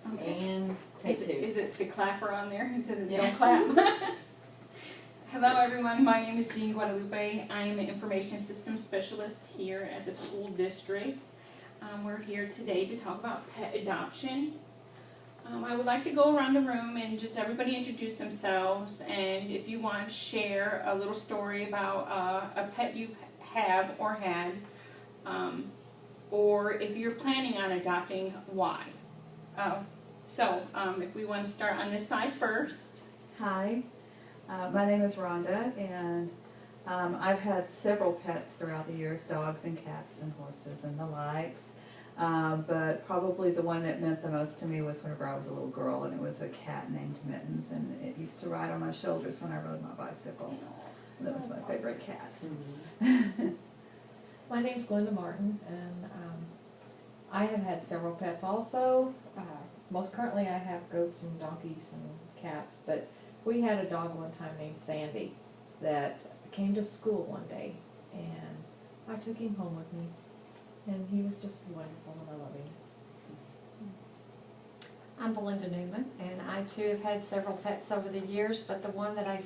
Okay. And take two. Is it the clapper on there? Don't clap. Hello everyone, my name is Jean Guadalupe. I am an information systems specialist here at the school district. We're here today to talk about pet adoption. I would like to go around the room and just everybody introduce themselves, and if you want to share a little story about a pet you have or had, or if you're planning on adopting, why. If we want to start on this side first. Hi, my name is Rhonda, and I've had several pets throughout the years, dogs and cats and horses and the likes. But probably the one that meant the most to me was whenever I was a little girl, and it was a cat named Mittens, and it used to ride on my shoulders when I rode my bicycle. And that was my favorite cat. My name's Glenda Martin, and I have had several pets also. Most currently I have goats and donkeys and cats, but we had a dog one time named Sandy that came to school one day, and I took him home with me, and he was just wonderful, and I love him. I'm Belinda Newman, and I too have had several pets over the years, but the one that I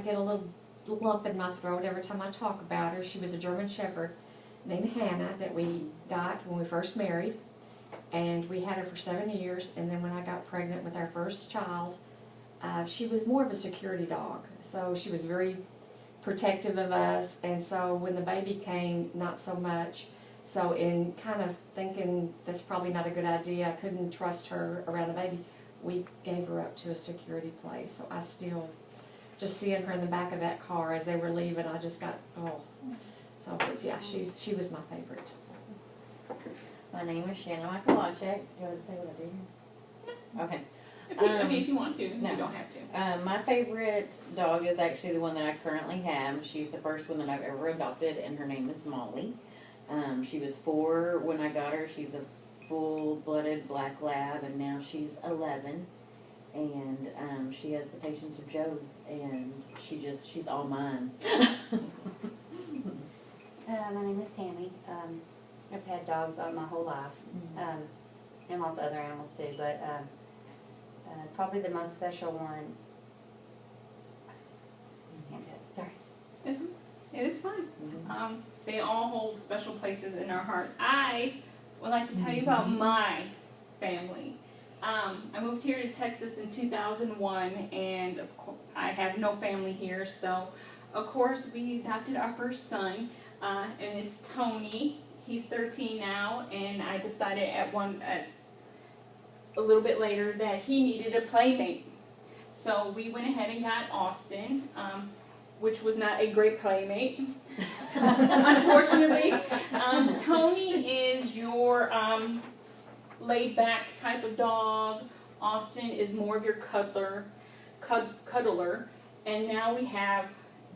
get a little lump in my throat every time I talk about her. She was a German Shepherd named Hannah that we got when we first married, and we had her for 7 years, and then when I got pregnant with our first child, she was more of a security dog, so she was very protective of us, and so when the baby came, not so much. So in kind of thinking that's probably not a good idea, I couldn't trust her around the baby, we gave her up to a security place. So I still, just seeing her in the back of that car as they were leaving, I just got, oh. So yeah, she was my favorite. My name is Shannon Michaelachek. Do you want to say what I do? Okay. If you want to, no. you don't have to. My favorite dog is actually the one that I currently have. She's the first one that I've ever adopted, and her name is Molly. She was 4 when I got her. She's a full-blooded black lab, and now she's 11. And she has the patience of Job, and she's all mine. My name is Tammy. I've had dogs all my whole life, and lots of other animals too, but probably the most special one, sorry. It is fun. They all hold special places in our heart. I would like to tell you about my family. I moved here to Texas in 2001, and of course, I have no family here, so of course we adopted our first son, and it's Tony. He's 13 now, and I decided a little bit later that he needed a playmate. So we went ahead and got Austin, which was not a great playmate. Unfortunately, Tony is your laid-back type of dog. Austin is more of your cuddler. And now we have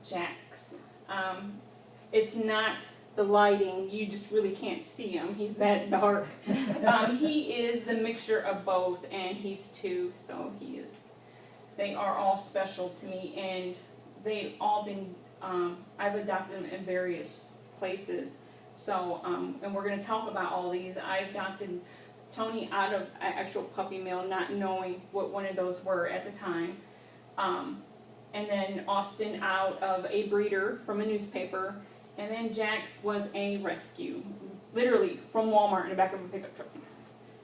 Jax. It's not the lighting, you just really can't see him. He's that dark. He is the mixture of both, and he's 2, so they are all special to me, and they've all been, I've adopted them in various places. So, and we're going to talk about all these. I adopted Tony out of an actual puppy mill, not knowing what one of those were at the time. And then Austin out of a breeder from a newspaper. And then Jax was a rescue, literally from Walmart in the back of a pickup truck.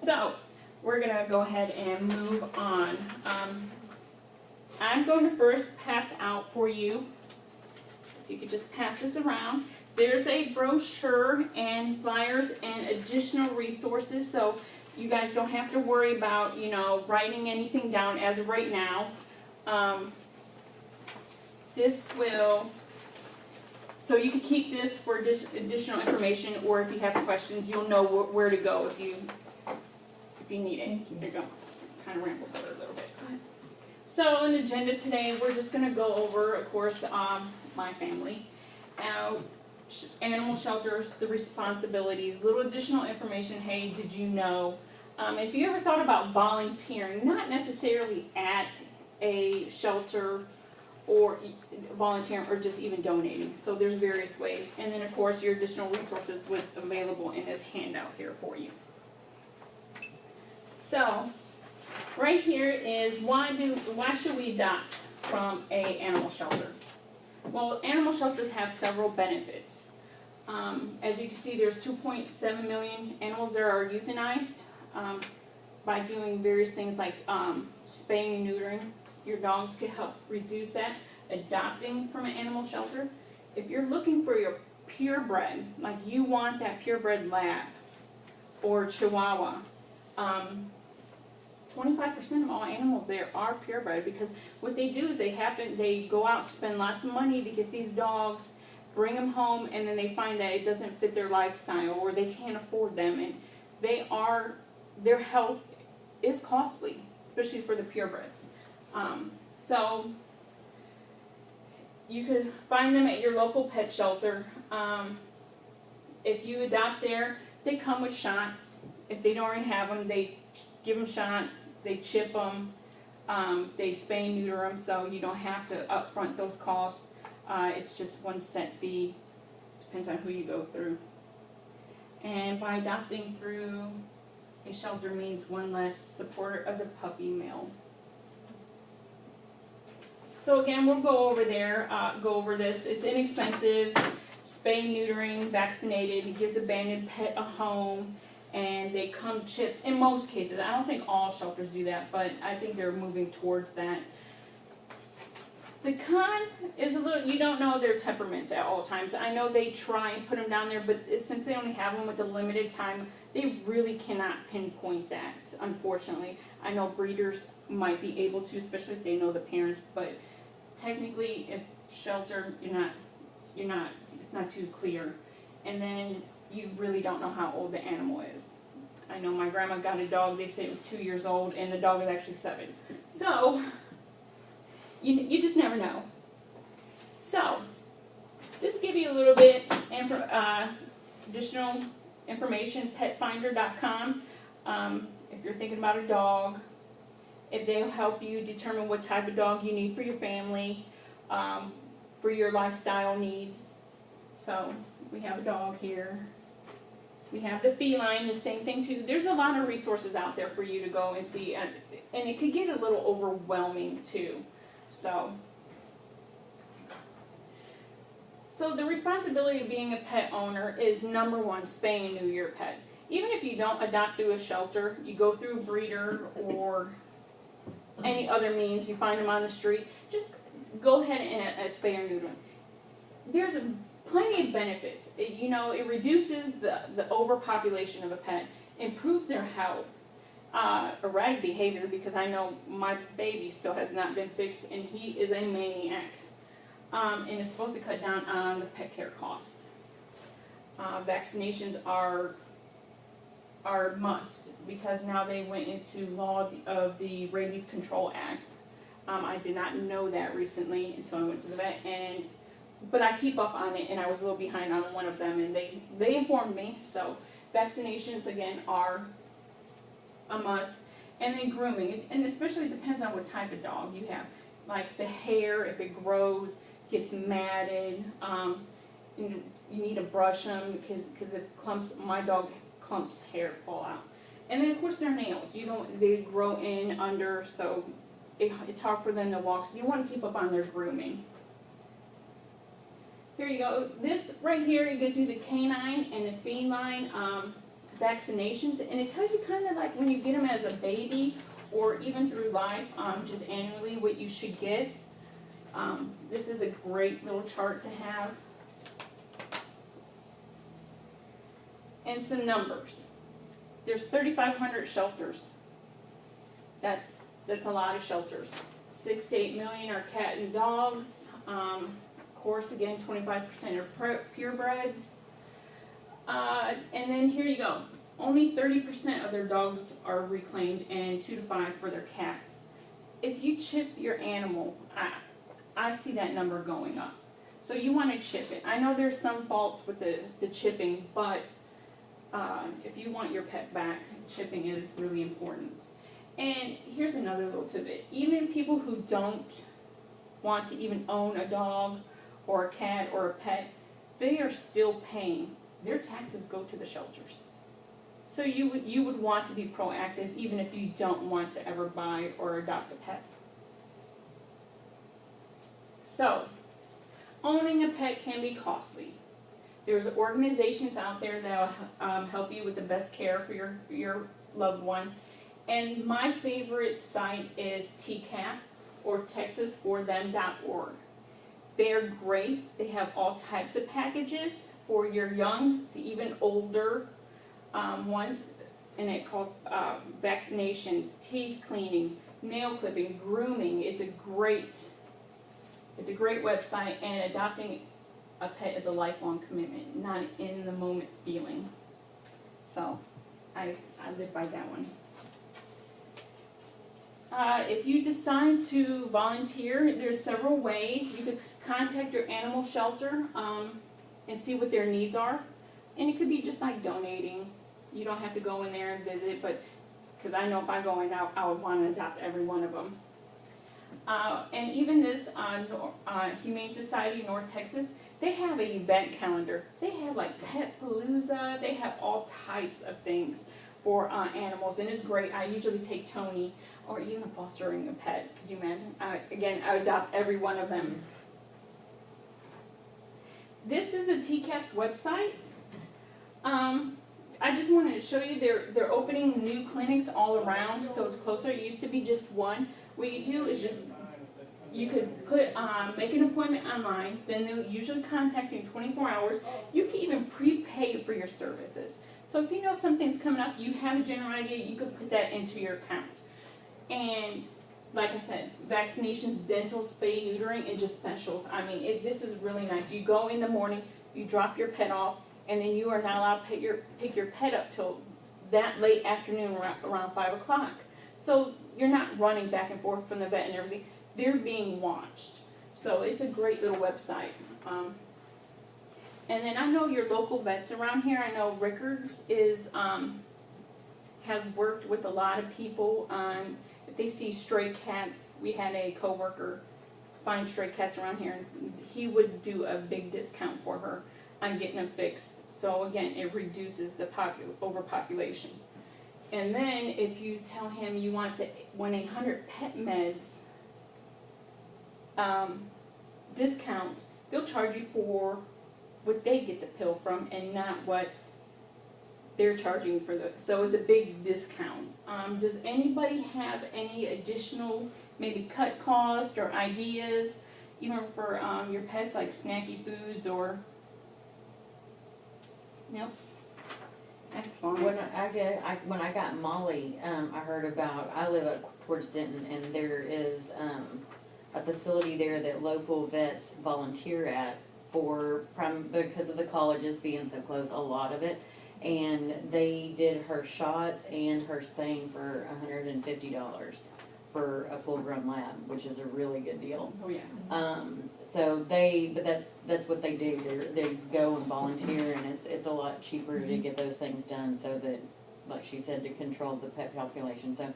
So, we're going to go ahead and move on. I'm going to first pass out for you. If you could just pass this around. There's a brochure and flyers and additional resources, so you guys don't have to worry about, writing anything down as of right now. So you can keep this for additional information, or if you have questions, you'll know where to go if you need it. There you go. Kind of rambled there a little bit. So on the agenda today, we're just going to go over, of course, my family. Animal shelters, the responsibilities, little additional information. Hey, did you know? If you ever thought about volunteering, not necessarily at a shelter or volunteering or just even donating. So there's various ways. And then of course your additional resources, what's available in this handout here for you. So, right here is why should we adopt from a animal shelter? Well, animal shelters have several benefits. As you can see, there's 2.7 million animals that are euthanized by doing various things like spaying and neutering. Your dogs could help reduce that. Adopting from an animal shelter. If you're looking for your purebred, like you want that purebred lab or chihuahua, 25% of all animals there are purebred, because what they do is they go out, spend lots of money to get these dogs, bring them home, and then they find that it doesn't fit their lifestyle or they can't afford them, and their health is costly, especially for the purebreds. So you could find them at your local pet shelter. If you adopt there, they come with shots. If they don't already have them, they give them shots, they chip them, they spay and neuter them, so you don't have to upfront those costs. It's just one set fee, depends on who you go through. And by adopting through a shelter means one less supporter of the puppy mill. So again, we'll go over this. It's inexpensive, spay, neutering, vaccinated, it gives abandoned pet a home, and they come chipped in most cases. I don't think all shelters do that, but I think they're moving towards that. The con is you don't know their temperaments at all times. I know they try and put them down there, but since they only have them with a limited time, they really cannot pinpoint that, unfortunately. I know breeders might be able to, especially if they know the parents, but technically, if shelter, it's not too clear. And then you really don't know how old the animal is. I know my grandma got a dog, they say it was 2 years old, and the dog is actually 7. So, you just never know. So, just to give you a little bit additional information, petfinder.com. If you're thinking about a dog, if they'll help you determine what type of dog you need for your family, for your lifestyle needs. So, we have a dog here. We have the feline, the same thing too. There's a lot of resources out there for you to go and see, and it could get a little overwhelming too. So the responsibility of being a pet owner is number one, spay and neuter your pet. Even if you don't adopt through a shelter, you go through a breeder or any other means, you find them on the street, just go ahead and spay or neuter them. There's plenty of benefits. It reduces the overpopulation of a pet, improves their health, erratic behavior, because I know my baby still has not been fixed and he is a maniac. And it's supposed to cut down on the pet care cost. Vaccinations are must, because now they went into law of the Rabies Control Act. I did not know that recently until I went to the vet, but I keep up on it, and I was a little behind on one of them, and they informed me. So vaccinations, again, are a must. And then grooming, and especially depends on what type of dog you have. Like the hair, if it grows, gets matted, you need to brush them, because if my dog clumps hair fall out. And then of course their nails, they grow in under, so it's hard for them to walk, so you want to keep up on their grooming. Here you go. This right here, it gives you the canine and the feline vaccinations, and it tells you kind of like when you get them as a baby or even through life, just annually what you should get. This is a great little chart to have. And some numbers. There's 3,500 shelters. That's a lot of shelters. 6 to 8 million are cat and dogs. Of course, again, 25% are purebreds. And then here you go. Only 30% of their dogs are reclaimed, and 2 to 5 for their cats. If you chip your animal, I see that number going up. So you want to chip it. I know there's some faults with the chipping, but if you want your pet back, chipping is really important. And here's another little tidbit. Even people who don't want to even own a dog or a cat or a pet, they are still paying. Their taxes go to the shelters. So you would want to be proactive even if you don't want to ever buy or adopt a pet. So, owning a pet can be costly. There's organizations out there that will help you with the best care for your loved one. And my favorite site is TCAP, or TexasForThem.org. They're great. They have all types of packages for your young to even older ones, and it calls vaccinations, teeth cleaning, nail clipping, grooming. It's a great website, and adopting a pet is a lifelong commitment, not in the moment feeling. So I live by that one. If you decide to volunteer, there's several ways. You could contact your animal shelter and see what their needs are. And it could be just like donating. You don't have to go in there and visit, but because I know if I go in, I would want to adopt every one of them. And even this Humane Society North Texas, they have an event calendar. They have like Pet Palooza. They have all types of things for animals, and it's great. I usually take Tony, or even fostering a pet. Could you imagine? Again, I adopt every one of them. This is the TCAP's website. I just wanted to show you they're opening new clinics all around, so it's closer. It used to be just one. What you do is just, you could put make an appointment online, then they'll usually contact you in 24 hours. You can even prepay for your services. So if you know something's coming up, you have a general idea, you could put that into your account. And like I said, vaccinations, dental, spay, neutering, and just specials. I mean, this is really nice. You go in the morning, you drop your pet off, and then you are not allowed to pick your pet up till that late afternoon, around 5 o'clock. So you're not running back and forth from the vet and everything. They're being watched. So it's a great little website. And then I know your local vets around here. I know Rickards has worked with a lot of people on, if they see stray cats. We had a coworker find stray cats around here, and he would do a big discount for her on getting them fixed. So again, it reduces the overpopulation. And then if you tell him you want the 1-800 Pet Meds discount, they'll charge you for what they get the pill from and not what they're charging for so it's a big discount. Does anybody have any additional maybe cut cost or ideas, even for your pets, like snacky foods or? No? That's fine. When I got Molly, I heard about, I live up towards Denton, and there is a facility there that local vets volunteer at because of the colleges being so close, a lot of it. And they did her shots and her spaying for $150 for a full-grown lab, which is a really good deal. Oh, yeah. So but that's what they do. They go and volunteer, and it's a lot cheaper to get those things done, so that, like she said, to control the pet population. So,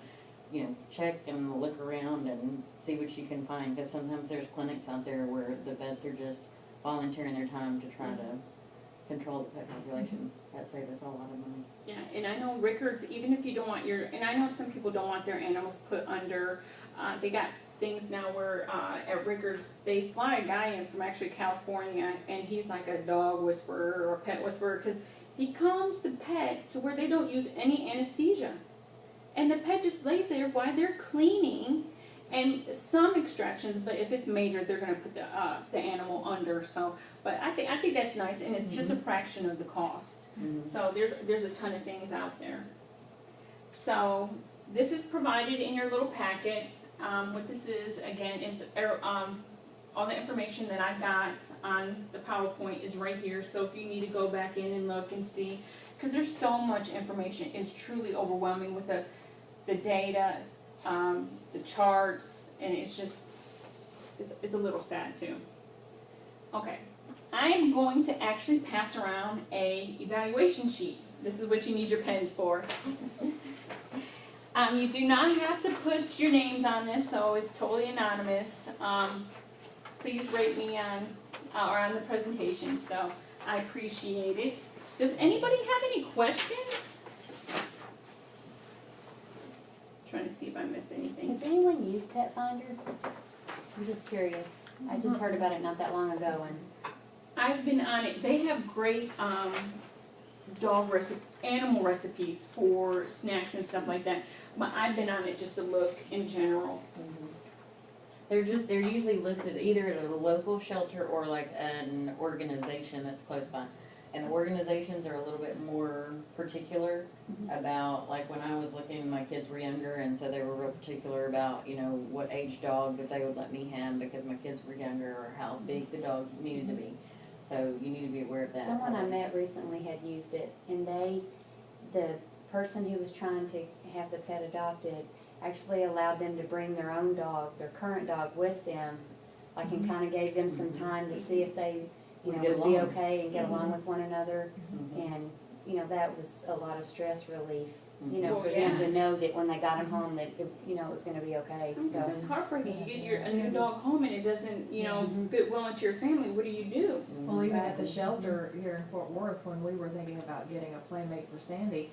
check and look around and see what you can find, because sometimes there's clinics out there where the vets are just volunteering their time to try to control the pet population. That saves us a lot of money. Yeah, and I know Rickards, even if you don't want and I know some people don't want their animals put under, they got things now where at Rickards, they fly a guy in from actually California, and he's like a dog whisperer or a pet whisperer, because he calms the pet to where they don't use any anesthesia. And the pet just lays there while they're cleaning, and some extractions, but if it's major, they're going to put the animal under. So, but I think that's nice, and it's just a fraction of the cost. So there's a ton of things out there. So this is provided in your little packet. What this is, again, is all the information that I got on the PowerPoint is right here. So if you need to go back in and look and see, because there's so much information, it's truly overwhelming with the data, the charts, and it's just, it's a little sad too. Okay, I'm going to actually pass around a evaluation sheet. This is what you need your pens for. You do not have to put your names on this, so it's totally anonymous. Please rate me on the presentation, so I appreciate it. Does anybody have any questions? trying to see if I missed anything. Has anyone used Pet Finder? I'm just curious. I just heard about it not that long ago and I've been on it. They have great animal recipes for snacks and stuff like that. But I've been on it just to look in general. They're usually listed either at a local shelter or like an organization that's close by. And the organizations are a little bit more particular about, like when I was looking, my kids were younger, and so they were real particular about, you know, what age dog that they would let me have because my kids were younger, or how big the dog needed to be. So you need to be aware of that. someone I met recently had used it, and the person who was trying to have the pet adopted actually allowed them to bring their own dog, their current dog, with them, like, and kind of gave them some time to see if they, you know, Get would be along. okay and get along with one another. Mhm. And, you know, that was a lot of stress relief, you Oh, know, for them yeah. to know that when they got him home, that, you know, it was gonna be okay, Because so. it's heartbreaking. You get a new dog home and it doesn't, you know, fit well into your family. What do you do? Well, even at the shelter here in Fort Worth, when we were thinking about getting a playmate for Sandy,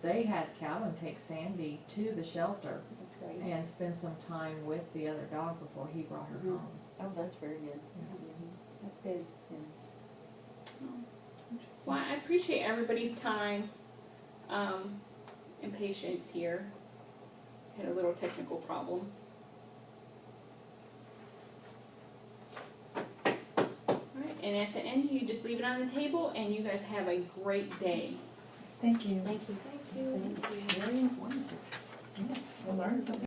they had Calvin take Sandy to the shelter That's great. and spend some time with the other dog before he brought her home. Oh, that's very good. That's good. Well, I appreciate everybody's time and patience here. Had a little technical problem. Alright, and at the end, you just leave it on the table and you guys have a great day. Thank you. Thank you. Very informative. Yes, I learned something.